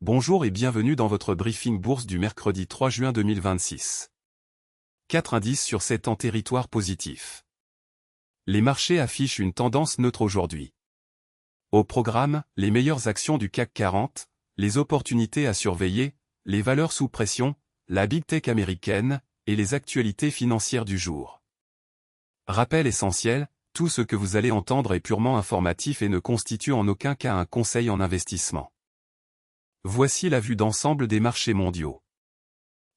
Bonjour et bienvenue dans votre briefing bourse du mercredi 3 juin 2026. 4 indices sur 7 en territoire positif. Les marchés affichent une tendance neutre aujourd'hui. Au programme, les meilleures actions du CAC 40, les opportunités à surveiller, les valeurs sous pression, la Big Tech américaine, et les actualités financières du jour. Rappel essentiel, tout ce que vous allez entendre est purement informatif et ne constitue en aucun cas un conseil en investissement. Voici la vue d'ensemble des marchés mondiaux.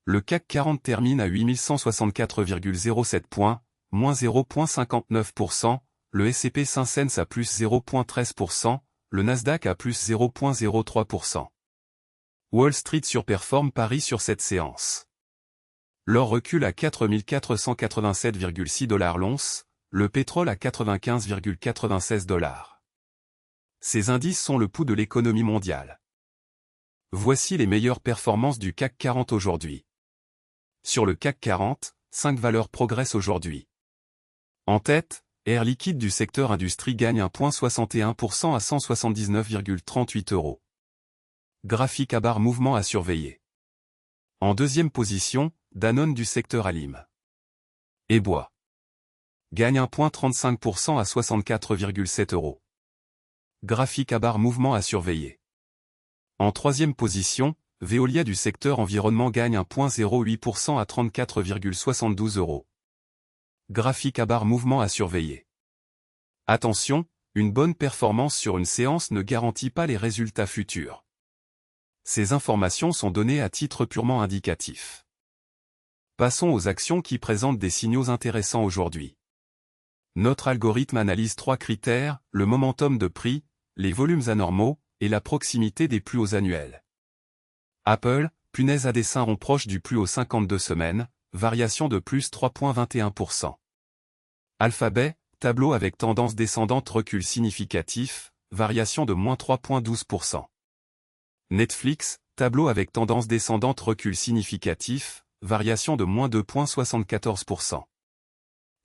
Le CAC 40 termine à 8164,07 points, moins 0,59%, le S&P 500 à plus 0,13%, le Nasdaq à plus 0,03%. Wall Street surperforme Paris sur cette séance. L'or recule à 4487,6 $ l'once, le pétrole à 95,96 $. Ces indices sont le pouls de l'économie mondiale. Voici les meilleures performances du CAC 40 aujourd'hui. Sur le CAC 40, 5 valeurs progressent aujourd'hui. En tête, Air Liquide du secteur industrie gagne 1,61% à 179,38 €. Graphique à barre mouvement à surveiller. En deuxième position, Danone du secteur alim. Et bois. Gagne 1,35% à 64,7 €. Graphique à barre mouvement à surveiller. En troisième position, Veolia du secteur environnement gagne 1,08% à 34,72 €. Graphique à barre mouvement à surveiller. Attention, une bonne performance sur une séance ne garantit pas les résultats futurs. Ces informations sont données à titre purement indicatif. Passons aux actions qui présentent des signaux intéressants aujourd'hui. Notre algorithme analyse 3 critères, le momentum de prix, les volumes anormaux, et la proximité des plus hauts annuels. Apple, punaise à dessin rond proche du plus haut 52 semaines, variation de plus 3,21%. Alphabet, tableau avec tendance descendante recul significatif, variation de moins 3,12%. Netflix, tableau avec tendance descendante recul significatif, variation de moins 2,74%.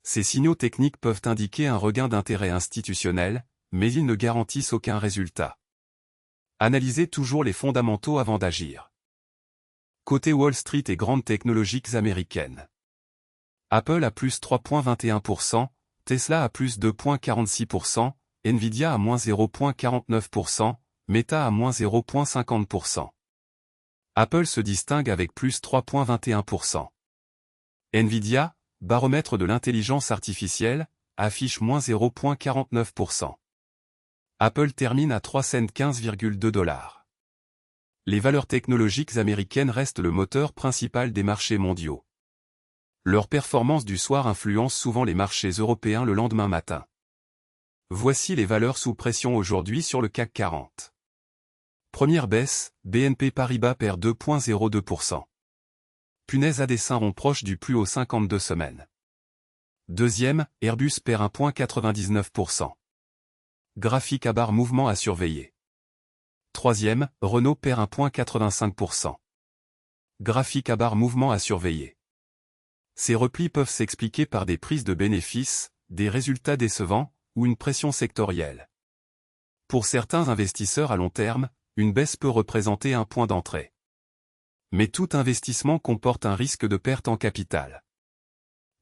Ces signaux techniques peuvent indiquer un regain d'intérêt institutionnel, mais ils ne garantissent aucun résultat. Analysez toujours les fondamentaux avant d'agir. Côté Wall Street et grandes technologiques américaines. Apple à plus 3,21%, Tesla à plus 2,46%, Nvidia à moins 0,49%, Meta à moins 0,50%. Apple se distingue avec plus 3,21%. Nvidia, baromètre de l'intelligence artificielle, affiche moins 0,49%. Apple termine à 3,15,2 $. Les valeurs technologiques américaines restent le moteur principal des marchés mondiaux. Leur performance du soir influence souvent les marchés européens le lendemain matin. Voici les valeurs sous pression aujourd'hui sur le CAC 40. Première baisse, BNP Paribas perd 2,02%. Punaise à dessin rond proche du plus haut 52 semaines. Deuxième, Airbus perd 1,99%. Graphique à barre mouvement à surveiller. Troisième, Renault perd 1,85%. Graphique à barre mouvement à surveiller. Ces replis peuvent s'expliquer par des prises de bénéfices, des résultats décevants, ou une pression sectorielle. Pour certains investisseurs à long terme, une baisse peut représenter un point d'entrée. Mais tout investissement comporte un risque de perte en capital.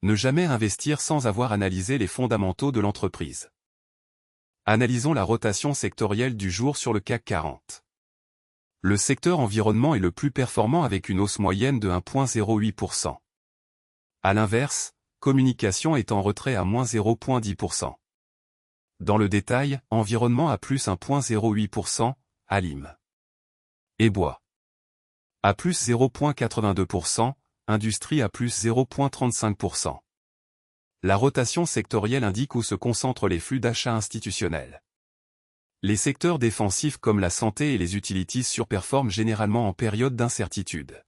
Ne jamais investir sans avoir analysé les fondamentaux de l'entreprise. Analysons la rotation sectorielle du jour sur le CAC 40. Le secteur environnement est le plus performant avec une hausse moyenne de 1,08%. À l'inverse, communication est en retrait à moins 0,10%. Dans le détail, environnement à plus 1,08%, alim. Et bois. À plus 0,82%, industrie à plus 0,35%. La rotation sectorielle indique où se concentrent les flux d'achat institutionnels. Les secteurs défensifs comme la santé et les utilities surperforment généralement en période d'incertitude.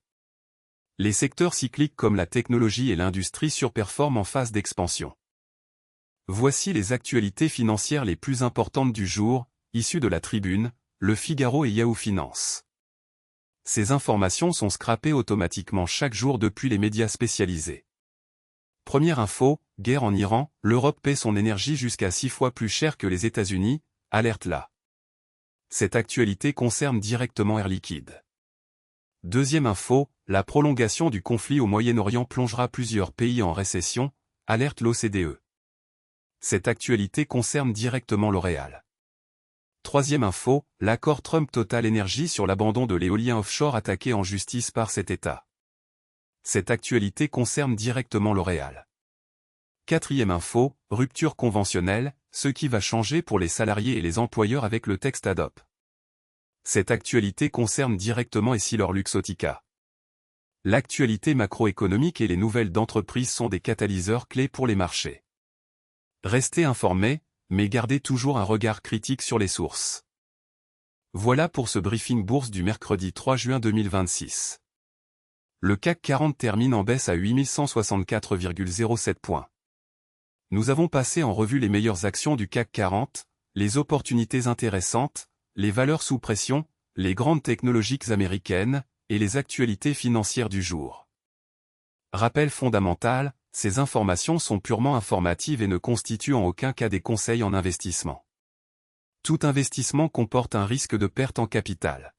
Les secteurs cycliques comme la technologie et l'industrie surperforment en phase d'expansion. Voici les actualités financières les plus importantes du jour, issues de la Tribune, Le Figaro et Yahoo Finance. Ces informations sont scrapées automatiquement chaque jour depuis les médias spécialisés. Première info, guerre en Iran, l'Europe paie son énergie jusqu'à 6 fois plus cher que les États-Unis, alerte là. Cette actualité concerne directement Air Liquide. Deuxième info, la prolongation du conflit au Moyen-Orient plongera plusieurs pays en récession, alerte l'OCDE. Cette actualité concerne directement L'Oréal. Troisième info, l'accord Trump-Total Energy sur l'abandon de l'éolien offshore attaqué en justice par cet État. Cette actualité concerne directement L'Oréal. Quatrième info, rupture conventionnelle, ce qui va changer pour les salariés et les employeurs avec le texte ADOP. Cette actualité concerne directement EssilorLuxottica. L'actualité macroéconomique et les nouvelles d'entreprise sont des catalyseurs clés pour les marchés. Restez informés, mais gardez toujours un regard critique sur les sources. Voilà pour ce briefing bourse du mercredi 3 juin 2026. Le CAC 40 termine en baisse à 8164,07 points. Nous avons passé en revue les meilleures actions du CAC 40, les opportunités intéressantes, les valeurs sous pression, les grandes technologiques américaines, et les actualités financières du jour. Rappel fondamental, ces informations sont purement informatives et ne constituent en aucun cas des conseils en investissement. Tout investissement comporte un risque de perte en capital.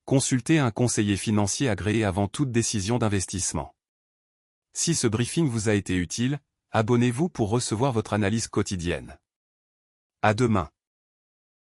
Consultez un conseiller financier agréé avant toute décision d'investissement. Si ce briefing vous a été utile, abonnez-vous pour recevoir votre analyse quotidienne. À demain.